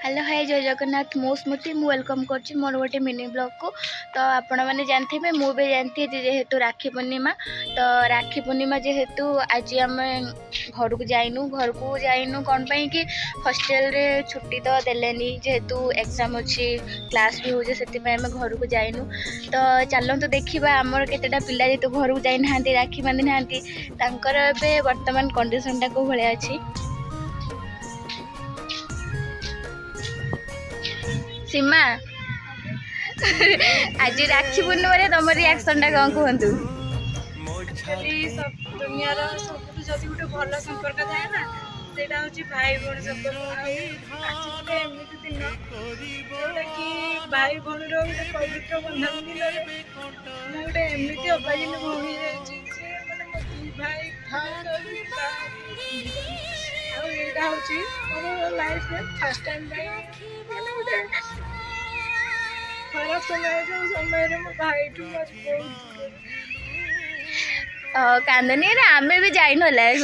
Hello hi जय जगन्नाथ मो स्मृति मु वेलकम कर मोर गोटे मिनी ब्लॉग को। तो आपण मैंने जानते हैं मु भी जानती है जेहेतु राखी पूर्णिमा। तो राखी पूर्णिमा जेहेतु आज आम घर को जाइनु कौन पाई कि हॉस्टल रे छुट्टी तो देलेनी जेहेतु एग्जाम अच्छी क्लास भी हो से घर को जाइनु। तो चलो तो देखा आमर केतेटा पिला जेहेतु घर को जाना राखी बांधि ना वर्तमान कंडीशन टा को भाया अच्छी। सीमा आज राखी पूर्णिमा तुम रिएक्शन टा कौन कहतु? सब दुनिया सब जदि गोटे भल संपर्क थाए ना सेटा हूँ भाई भौणी संपर्क। आज गोटे एमती दिन जोटा कि भाई भौणी गोटे पवित्र बंधन दिन गोटे एमती अबागिनी भौणी मैंने मो दी भाई आईटा हूँ लाइफ में फास्ट टाइम गोटे खराब समय जो समय मो भाई ठू बहुत कांदनी आमे भी जाइन लाइफ